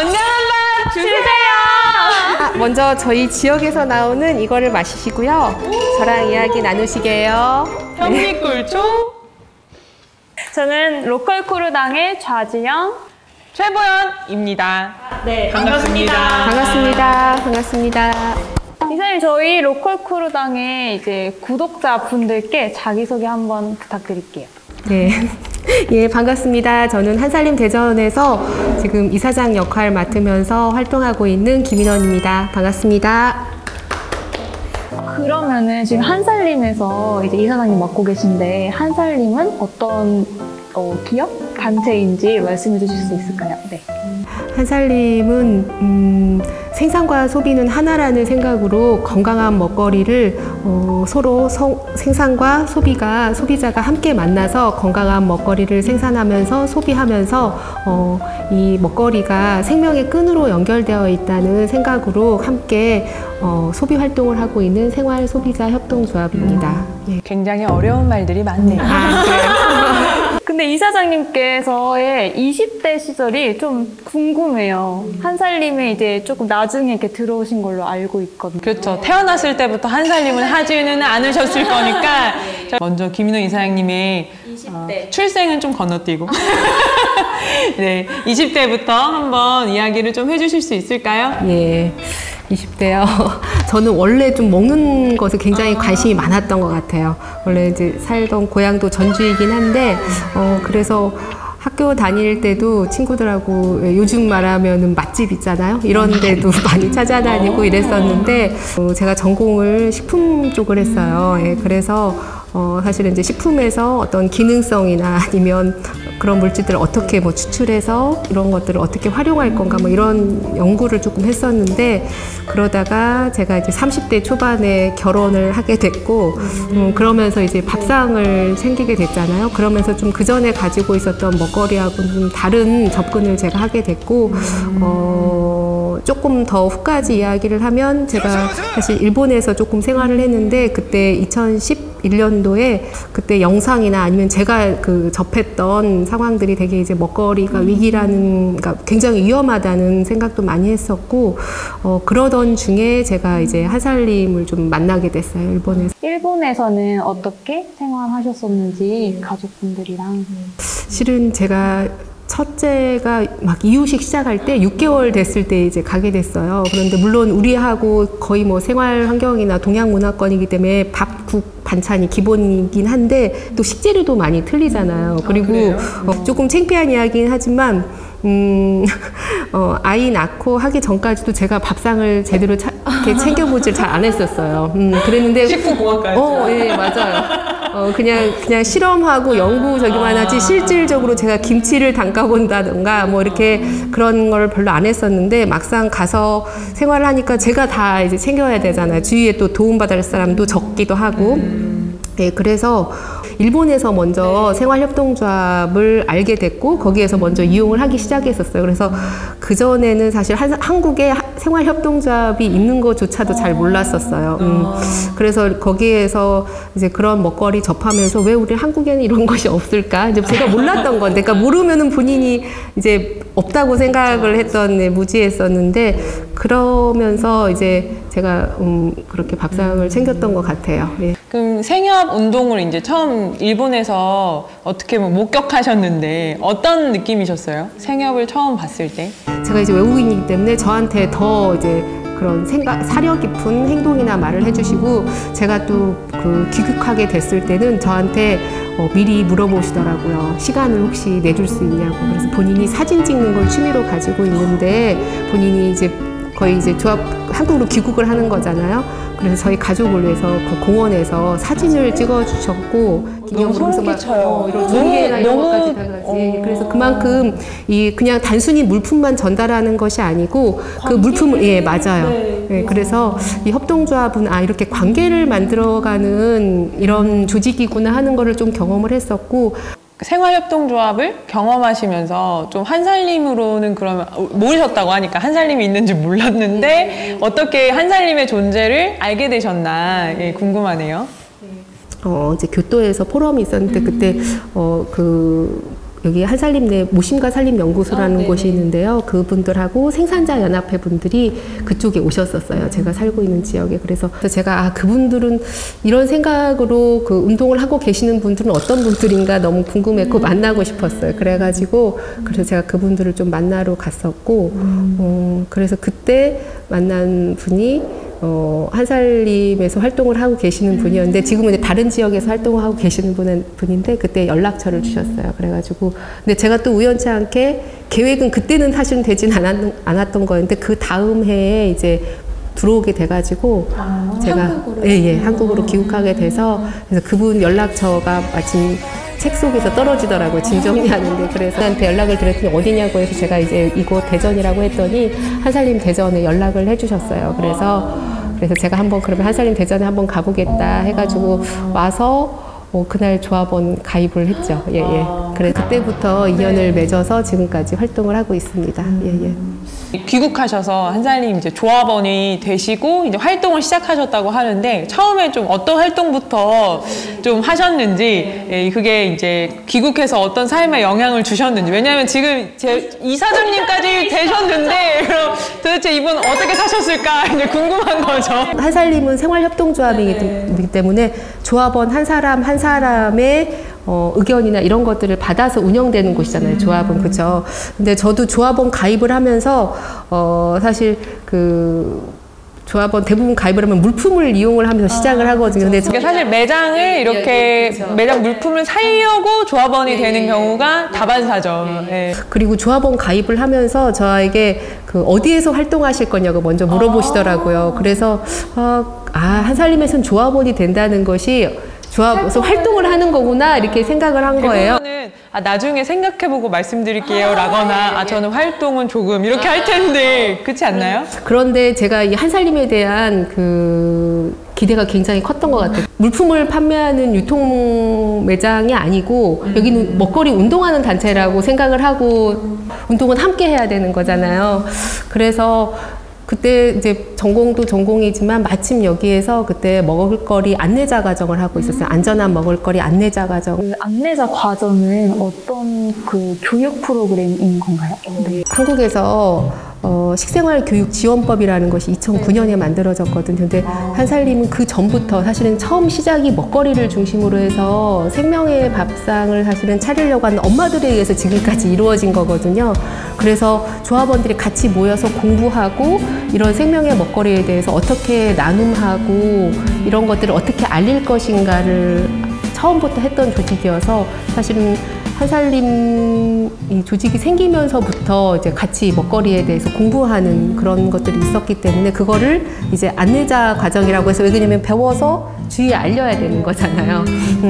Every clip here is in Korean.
건강한 밥 주세요. 먼저 저희 지역에서 나오는 이거를 마시시고요. 저랑 이야기 나누시게요. 현미꿀초. 저는 로컬 크루당의 좌지영, 최보연입니다. 네, 반갑습니다. 반갑습니다. 이사님, 저희 로컬 크루당의 이제 구독자분들께 자기소개 한번 부탁드릴게요. 네. 예, 반갑습니다. 저는 한살림 대전에서 지금 이사장 역할 맡으면서 활동하고 있는 김인원입니다. 반갑습니다. 그러면은 지금 한살림에서 이제 이사장님 맡고 계신데, 한살림은 어떤 기업? 단체인지 말씀해 주실 수 있을까요? 네. 한살림은 생산과 소비는 하나라는 생각으로 건강한 먹거리를 서로 생산과 소비자가 함께 만나서 건강한 먹거리를 생산하면서 소비하면서 이 먹거리가 생명의 끈으로 연결되어 있다는 생각으로 함께 소비 활동을 하고 있는 생활 소비자 협동조합입니다. 예. 굉장히 어려운 말들이 많네요. 근데 이사장님께서의 20대 시절이 좀 궁금해요. 한살림에 이제 조금 나중에 이렇게 들어오신 걸로 알고 있거든요. 그렇죠. 태어났을 때부터 한살림을 하지는 않으셨을 거니까 먼저 김인원 이사장님의 20대. 출생은 좀 건너뛰고 네, 20대부터 한번 이야기를 좀 해주실 수 있을까요? 예. 20대요. 저는 원래 좀 먹는 것에 굉장히 관심이 많았던 것 같아요. 원래 이제 살던 고향도 전주이긴 한데, 그래서 학교 다닐 때도 친구들하고 요즘 말하면은 맛집 있잖아요. 이런 데도 많이 찾아다니고 이랬었는데, 제가 전공을 식품 쪽을 했어요. 예, 그래서 사실은 이제 식품에서 어떤 기능성이나 아니면 그런 물질들을 어떻게 뭐 추출해서 이런 것들을 어떻게 활용할 건가 뭐 이런 연구를 조금 했었는데, 그러다가 제가 이제 30대 초반에 결혼을 하게 됐고, 그러면서 이제 밥상을 챙기게 됐잖아요. 그러면서 좀 그 전에 가지고 있었던 먹거리하고는 좀 다른 접근을 제가 하게 됐고, 조금 더 후까지 이야기를 하면 제가 사실 일본에서 조금 생활을 했는데, 그때 2011년도에 그때 영상이나 아니면 제가 접했던 상황들이 되게 이제 먹거리가 위기라는, 그러니까 굉장히 위험하다는 생각도 많이 했었고, 그러던 중에 제가 이제 한살림을 좀 만나게 됐어요, 일본에서. 일본에서는 어떻게 생활하셨었는지 가족분들이랑. 실은 제가 첫째가 막 이유식 시작할 때 6개월 됐을 때 이제 가게 됐어요. 그런데 물론 우리하고 거의 뭐 생활 환경이나 동양 문화권이기 때문에 밥, 국, 반찬이 기본이긴 한데 또 식재료도 많이 틀리잖아요. 그리고 조금 창피한 이야기긴 하지만 아이 낳고 하기 전까지도 제가 밥상을 제대로 이렇게 챙겨보질 잘 안 했었어요. 그랬는데 식품공학과였죠. 예, 맞아요. 그냥 실험하고 연구저기만 하지 실질적으로 제가 김치를 담가본다던가 뭐 이렇게 그런 걸 별로 안 했었는데, 막상 가서 생활을 하니까 제가 다 이제 챙겨야 되잖아요. 주위에 또 도움받을 사람도 적기도 하고. 네, 그래서 일본에서 먼저 생활협동조합을 알게 됐고, 거기에서 먼저 이용을 하기 시작했었어요. 그래서 그전에는 사실 한국에 생활협동조합이 있는 것조차도 잘 몰랐었어요. 그래서 거기에서 이제 그런 먹거리 접하면서 왜 우리 한국에는 이런 것이 없을까? 이제 제가 몰랐던 건데, 그러니까 모르면은 본인이 이제 없다고 생각을 했던, 무지했었는데, 그러면서 이제 제가 그렇게 밥상을 챙겼던 것 같아요. 예. 그럼 생협 운동을 이제 처음 일본에서 어떻게 목격하셨는데 어떤 느낌이셨어요? 생협을 처음 봤을 때? 제가 이제 외국인이기 때문에 저한테 더 이제 그런 사려 깊은 행동이나 말을 해주시고, 제가 또 귀국하게 됐을 때는 저한테 미리 물어보시더라고요. 시간을 혹시 내줄 수 있냐고. 그래서 본인이 사진 찍는 걸 취미로 가지고 있는데, 본인이 이제 거의 이제 한국으로 귀국을 하는 거잖아요. 그래서 저희 가족을 위해서 그 공원에서 사진을 찍어주셨고, 기념으로 소름 이런 종이에나 이런 것까지 다 같이. 그래서 그만큼 그냥 단순히 물품만 전달하는 것이 아니고 그 물품을, 예, 맞아요. 네, 그래서 이 협동조합은 이렇게 관계를 만들어가는 이런 조직이구나 하는 거를 좀 경험을 했었고, 생활협동조합을 경험하시면서 좀 한살림으로는 그러면 모르셨다고 하니까 한살림이 있는지 몰랐는데 어떻게 한살림의 존재를 알게 되셨나 궁금하네요. 이제 교토에서 포럼이 있었는데 그때 여기 한살림 내 모심과 살림 연구소라는 곳이 있는데요. 그분들하고 생산자 연합회 분들이 그쪽에 오셨었어요. 제가 살고 있는 지역에. 그래서 제가 그분들은 이런 생각으로 그 운동을 하고 계시는 분들은 어떤 분들인가 너무 궁금했고 만나고 싶었어요. 그래가지고 그래서 제가 그분들을 좀 만나러 갔었고 그래서 그때 만난 분이 한살림에서 활동을 하고 계시는 분이었는데 지금은 다른 지역에서 활동을 하고 계시는 분인데 그때 연락처를 주셨어요. 그래가지고 근데 제가 또 우연치 않게 계획은 그때는 사실은 되진 않았던 거였는데 그 다음 해에 이제 들어오게 돼가지고 제가 한국으로? 예, 한국으로 귀국하게 돼서 그래서 그분 연락처가 마침 책 속에서 떨어지더라고요. 짐 정리하는데. 그래서 저한테 연락을 드렸더니 어디냐고 해서 제가 이제 이곳 대전이라고 했더니 한살림 대전에 연락을 해주셨어요. 그래서 제가 한번 그러면 한살림 대전에 한번 가보겠다 해가지고 와서 그날 조합원 가입을 했죠. 예, 예. 그래서 그때부터 인연을 맺어서 지금까지 활동을 하고 있습니다. 예, 예. 귀국하셔서 한살림 이제 조합원이 되시고 이제 활동을 시작하셨다고 하는데 처음에 좀 어떤 활동부터 좀 하셨는지 예, 그게 이제 귀국해서 어떤 삶에 영향을 주셨는지 왜냐하면 지금 제 이사장님까지 되셨는데 그럼 도대체 이분 어떻게 사셨을까 이제 궁금한 거죠. 한살림은 생활협동조합이기 때문에 조합원 한 사람의 의견이나 이런 것들을 받아서 운영되는 곳이잖아요. 조합은. 그렇죠. 근데 저도 조합원 가입을 하면서 사실 조합원 대부분 가입을 하면 물품을 이용을 하면서 시작을 하거든요. 근데 그러니까 사실 매장을 이렇게 매장 물품을 사려고 조합원이 되는 경우가 다반사죠. 네. 그리고 조합원 가입을 하면서 저에게 어디에서 활동하실 거냐고 먼저 물어보시더라고요. 그래서 한살림에서는 조합원이 된다는 것이 조합에서 활동을 하는 거구나 이렇게 생각을 한 거예요. 대부분은 나중에 생각해보고 말씀드릴게요 라거나 저는 활동은 조금 이렇게 할 텐데 그렇지 않나요? 그런데 제가 이 한살림에 대한 기대가 굉장히 컸던 것 같아요. 물품을 판매하는 유통 매장이 아니고 여기는 먹거리 운동하는 단체라고 생각을 하고 운동은 함께 해야 되는 거잖아요. 그래서 그때 이제 전공도 전공이지만 마침 여기에서 그때 먹을거리 안내자 과정을 하고 있었어요. 안전한 먹을거리 안내자 과정. 그 안내자 과정은 어떤 교육 프로그램인 건가요? 네. 한국에서 식생활교육지원법이라는 것이 2009년에 만들어졌거든요. 근데 한살림은 그 전부터 사실은 처음 시작이 먹거리를 중심으로 해서 생명의 밥상을 사실은 차리려고 하는 엄마들에 의해서 지금까지 이루어진 거거든요. 그래서 조합원들이 같이 모여서 공부하고 이런 생명의 먹거리에 대해서 어떻게 나눔하고 이런 것들을 어떻게 알릴 것인가를 처음부터 했던 조직이어서 사실은 한살림 이 조직이 생기면서부터 이제 같이 먹거리에 대해서 공부하는 그런 것들이 있었기 때문에 그거를 이제 안내자 과정이라고 해서 왜냐면 배워서 주위에 알려야 되는 거잖아요.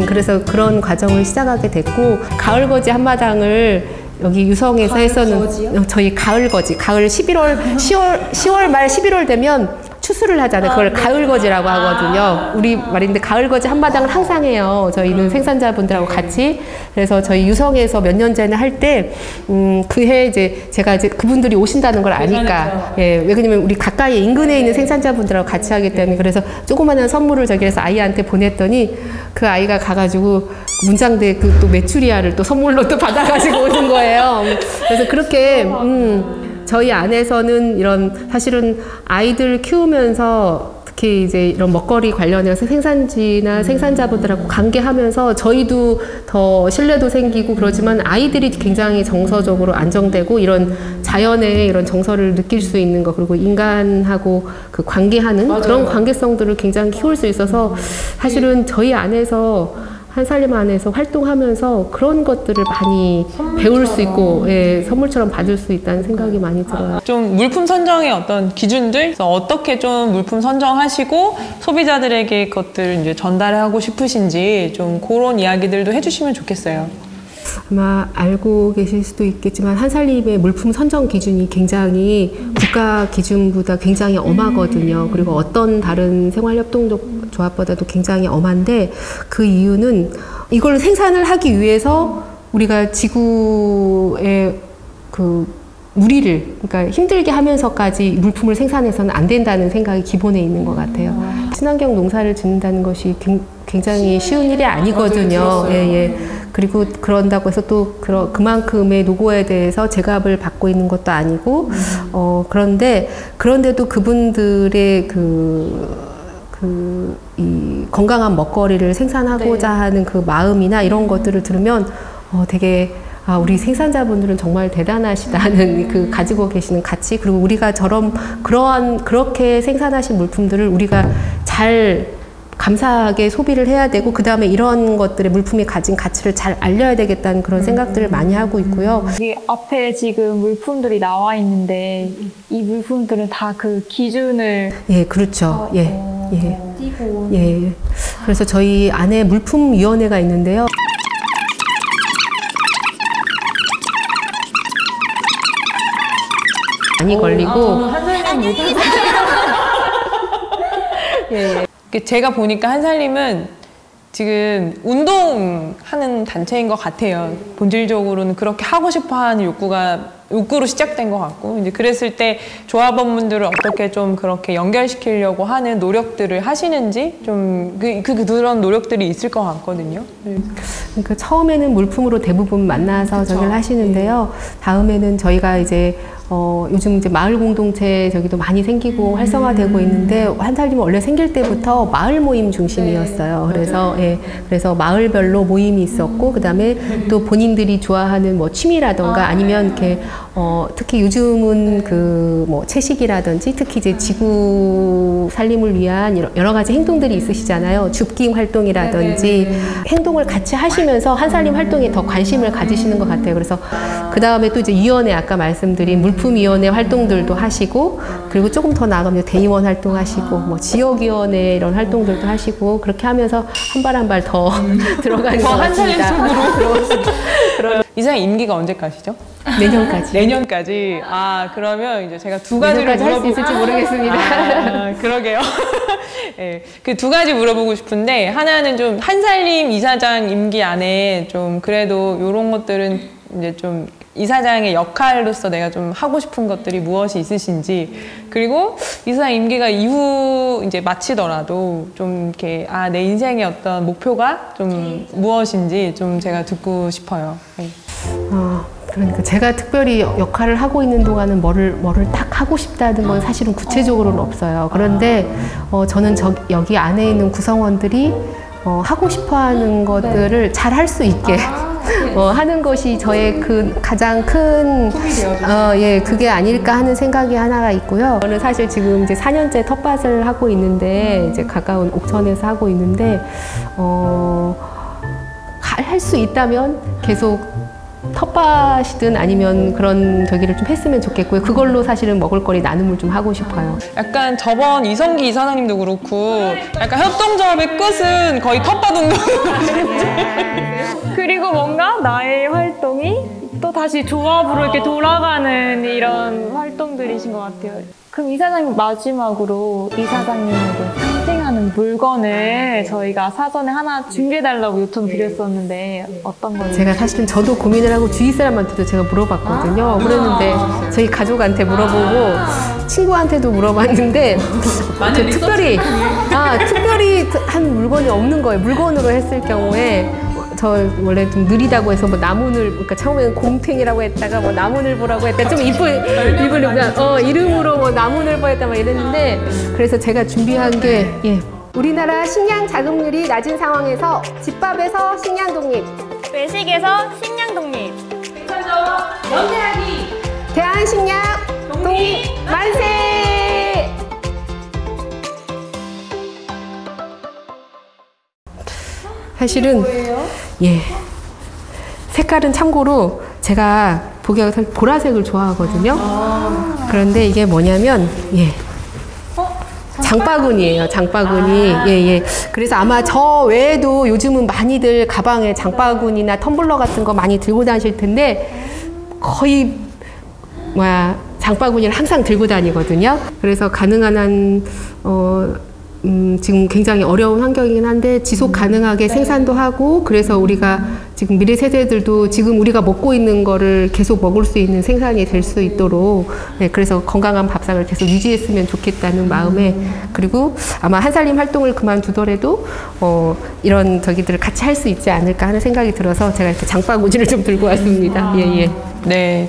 그래서 그런 과정을 시작하게 됐고 가을거지 한마당을 여기 유성에서 했었는 저희 가을거지 가을 10월 말 11월 되면 추수를 하잖아요. 그걸 가을거지라고 하거든요. 우리 말인데 가을거지 한마당을 항상 해요. 저희는 생산자분들하고 같이. 그래서 저희 유성에서 몇 년 전에 할 때 그 해 이제 제가 이제 그분들이 오신다는 걸 아니까 예, 왜냐면 우리 가까이 인근에 있는 생산자분들하고 같이 하기 때문에 그래서 조그마한 선물을 저기에서 아이한테 보냈더니 그 아이가 가가지고 문장대 또 메추리알을 또 선물로 또 받아가지고 오는 거예요. 그래서 그렇게 저희 안에서는 이런 사실은 아이들 키우면서 특히 이제 이런 먹거리 관련해서 생산지나 생산자분들하고 관계하면서 저희도 더 신뢰도 생기고 그러지만 아이들이 굉장히 정서적으로 안정되고 이런 자연의 이런 정서를 느낄 수 있는 거 그리고 인간하고 관계하는 맞아요. 그런 관계성들을 굉장히 키울 수 있어서 사실은 저희 안에서 한살림 안에서 활동하면서 그런 것들을 많이 배울 수 있고 예, 선물처럼 받을 수 있다는 생각이 많이 들어요. 좀 물품 선정의 어떤 기준들 어떻게 좀 물품 선정하시고 소비자들에게 그것들 이제 전달하고 싶으신지 좀 그런 이야기들도 해주시면 좋겠어요. 아마 알고 계실 수도 있겠지만 한살림의 물품 선정 기준이 굉장히 국가 기준보다 굉장히 엄하거든요. 그리고 어떤 다른 생활협동조합보다도 굉장히 엄한데 그 이유는 이걸 생산을 하기 위해서 우리가 지구의 무리를, 그러니까 힘들게 하면서까지 물품을 생산해서는 안 된다는 생각이 기본에 있는 것 같아요. 친환경 농사를 짓는다는 것이 굉장히 쉬운 일이 아니거든요. 예, 예. 그리고 그런다고 해서 또 그만큼의 노고에 대해서 제값을 받고 있는 것도 아니고, 그런데도 그분들의 이 건강한 먹거리를 생산하고자 하는 그 마음이나 이런 것들을 들으면 되게 우리 생산자분들은 정말 대단하시다는 그 가지고 계시는 가치, 그리고 우리가 그렇게 생산하신 물품들을 우리가 잘 감사하게 소비를 해야 되고, 그 다음에 이런 것들의 물품이 가진 가치를 잘 알려야 되겠다는 그런 생각들을 많이 하고 있고요. 이 앞에 지금 물품들이 나와 있는데 이 물품들은 다 그 기준을 예, 그렇죠. 띄고 예. 그래서 저희 안에 물품위원회가 있는데요. 많이 걸리고 한살림 예. 제가 보니까 한살림은 지금 운동하는 단체인 것 같아요. 본질적으로는 그렇게 하고 싶어하는 욕구로 시작된 것 같고, 이제 그랬을 때 조합원분들을 어떻게 좀 그렇게 연결시키려고 하는 노력들을 하시는지 좀 그런 노력들이 있을 것 같거든요. 그러니까 처음에는 물품으로 대부분 만나서 저기를 하시는데요. 다음에는 저희가 이제 요즘 이제 마을 공동체 저기도 많이 생기고 활성화되고 있는데, 한살림은 원래 생길 때부터 마을 모임 중심이었어요. 그래서 마을별로 모임이 있었고, 그 다음에 또 본인들이 좋아하는 뭐 취미라던가 아니면 이렇게 특히 요즘은 뭐 채식이라든지 특히 이제 지구 살림을 위한 여러 가지 행동들이 있으시잖아요. 줍깅 활동이라든지 행동을 같이 하시면서 한살림 활동에 더 관심을 가지시는 것 같아요. 그래서 그 다음에 또 이제 위원회, 아까 말씀드린 물품위원회 활동들도 하시고, 그리고 조금 더 나아가면 대의원 활동하시고, 뭐 지역위원회 이런 활동들도 하시고, 그렇게 하면서 한 발 한 발 더 들어가는 것 같습니다. 이사장 임기가 언제까지죠? 내년까지. 내년까지. 그러면 이제 제가 두 가지를 할 수 있을지 모르겠습니다. 그러게요. 네, 그 두 가지 물어보고 싶은데, 하나는 좀 한살림 이사장 임기 안에 좀 그래도 이런 것들은 이제 좀 이사장의 역할로서 내가 좀 하고 싶은 것들이 무엇이 있으신지, 그리고 이사장 임기가 이후 이제 마치더라도 좀 이렇게 내 인생의 어떤 목표가 좀 무엇인지 좀 제가 듣고 싶어요. 네. 그러니까 제가 특별히 역할을 하고 있는 동안은 뭐를 딱 하고 싶다는 건 사실은 구체적으로는 없어요. 그런데 저는 여기 안에 있는 구성원들이 하고 싶어하는 것들을 잘 할 수 있게 하는 것이 저의 가장 큰 그게 아닐까 하는 생각이 하나가 있고요. 저는 사실 지금 이제 4년째 텃밭을 하고 있는데, 이제 가까운 옥천에서 하고 있는데, 할 수 있다면 계속 텃밭이든 아니면 그런 저기를 좀 했으면 좋겠고요. 그걸로 사실은 먹을거리 나눔을 좀 하고 싶어요. 약간 저번 이성기 이사장님도 그렇고 약간 협동조합의 끝은 거의 텃밭 운동인 것 같아요. 그리고 뭔가 나의 활동이 또 다시 조합으로 이렇게 돌아가는 이런 활동들이신 것 같아요. 그럼 이사장님, 마지막으로 이사장님에게 상징하는 물건을 저희가 사전에 하나 준비해달라고 요청드렸었는데 어떤 걸로? 제가 사실은 저도 고민을 하고 주위 사람한테도 제가 물어봤거든요. 그랬는데 저희 가족한테 물어보고 친구한테도 물어봤는데 특별히 한 물건이 없는 거예요. 물건으로 했을 경우에 저 원래 좀 느리다고 해서 뭐 나무늘, 그러니까 처음에는 곰탱이라고 했다가 뭐 나무늘보라고 했다가 좀 이름으로 뭐 나무늘보 했다 막 이랬는데, 그래서 제가 준비한 게 우리나라 식량 자급률이 낮은 상황에서 집밥에서 식량 독립, 외식에서 식량 독립, 연대하기 대한 식량 독립 만세! 사실은 색깔은 참고로 제가 보기가 보라색을 좋아하거든요. 그런데 이게 뭐냐면 장바구니예요. 장바구니. 그래서 아마 저 외에도 요즘은 많이들 가방에 장바구니나 텀블러 같은 거 많이 들고 다니실 텐데, 거의 장바구니를 항상 들고 다니거든요. 그래서 가능한 한 지금 굉장히 어려운 환경이긴 한데 지속 가능하게 생산도 하고 그래서 우리가 지금 미래 세대들도 지금 우리가 먹고 있는 거를 계속 먹을 수 있는 생산이 될 수 있도록 네, 그래서 건강한 밥상을 계속 유지했으면 좋겠다는 마음에 그리고 아마 한살림 활동을 그만두더라도 이런 저기들을 같이 할 수 있지 않을까 하는 생각이 들어서 제가 이렇게 장바구니를 좀 들고 왔습니다. 예. 네.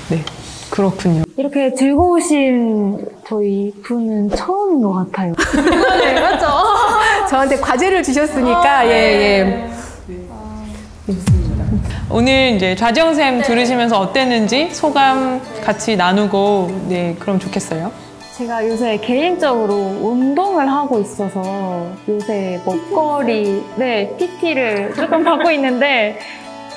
네. 그렇군요. 이렇게 들고 오신 저희 분은 처음인 것 같아요. 네, 맞죠? 저한테 과제를 주셨으니까 예. 오늘 이제 좌지영쌤 들으시면서 어땠는지 소감 같이 나누고 네, 그럼 좋겠어요. 제가 요새 개인적으로 운동을 하고 있어서 요새 먹거리, PT를 조금 받고 있는데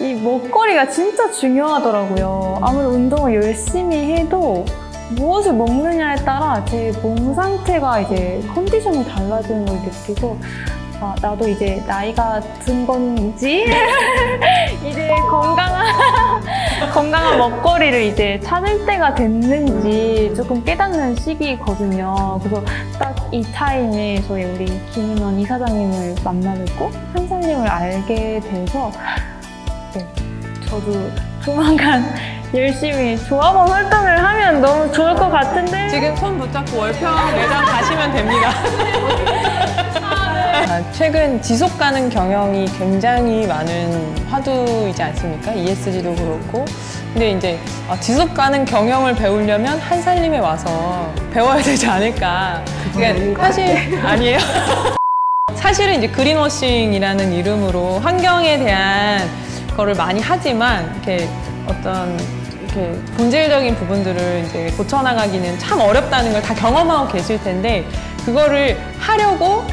이 먹거리가 진짜 중요하더라고요. 아무리 운동을 열심히 해도 무엇을 먹느냐에 따라 제 몸 상태가 이제 컨디션이 달라지는 걸 느끼고 나도 이제 나이가 든 건지 이제 건강한 먹거리를 이제 찾을 때가 됐는지 조금 깨닫는 시기거든요. 그래서 딱 이 타임에 저희 우리 김인원 이사장님을 만나뵙고 한살림을 알게 돼서 네, 저도 조만간 열심히 조합원 활동을 하면 너무 좋을 것 같은데 지금 손 붙잡고 월평 매장 가시면 됩니다. 최근 지속 가능 경영이 굉장히 많은 화두이지 않습니까? ESG도 그렇고. 근데 이제 지속 가능 경영을 배우려면 한살림에 와서 배워야 되지 않을까. 그러니까 사실 아니에요. 사실은 이제 그린워싱이라는 이름으로 환경에 대한 거를 많이 하지만 이렇게 어떤 이렇게 본질적인 부분들을 이제 고쳐나가기는 참 어렵다는 걸 다 경험하고 계실 텐데 그거를 하려고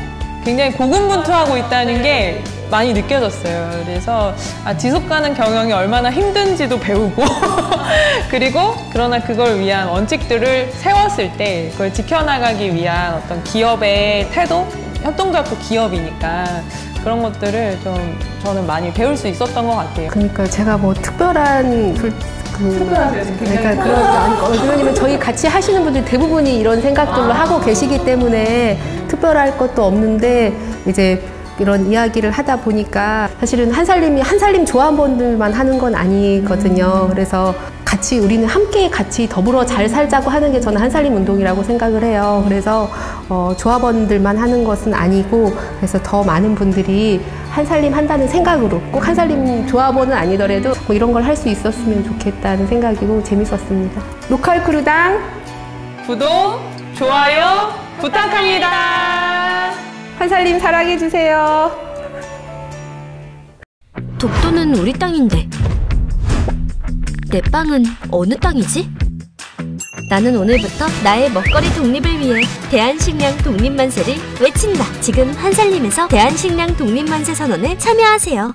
굉장히 고군분투하고 있다는 게 많이 느껴졌어요. 그래서 지속가능 경영이 얼마나 힘든지도 배우고 그리고 그러나 그걸 위한 원칙들을 세웠을 때 그걸 지켜나가기 위한 어떤 기업의 태도, 협동조합도 기업이니까 그런 것들을 좀 저는 많이 배울 수 있었던 것 같아요. 그러니까 제가 뭐 특별한 그러니까 왜냐면 저희 같이 하시는 분들 대부분이 이런 생각들로 하고 계시기 때문에 특별할 것도 없는데 이제 이런 이야기를 하다 보니까 사실은 한살림 조합원들만 하는 건 아니거든요. 그래서 같이 우리는 함께 같이 더불어 잘 살자고 하는 게 저는 한살림 운동이라고 생각을 해요. 그래서 조합원들만 하는 것은 아니고 그래서 더 많은 분들이 한살림 한다는 생각으로 꼭 한살림 조합원은 아니더라도 뭐 이런 걸 할 수 있었으면 좋겠다는 생각이고 재밌었습니다. 로컬 크루당 구독, 좋아요 부탁합니다. 한살림 사랑해주세요. 독도는 우리 땅인데 내 빵은 어느 땅이지? 나는 오늘부터 나의 먹거리 독립을 위해 대한식량 독립만세를 외친다. 지금 한살림에서 대한식량 독립만세 선언에 참여하세요.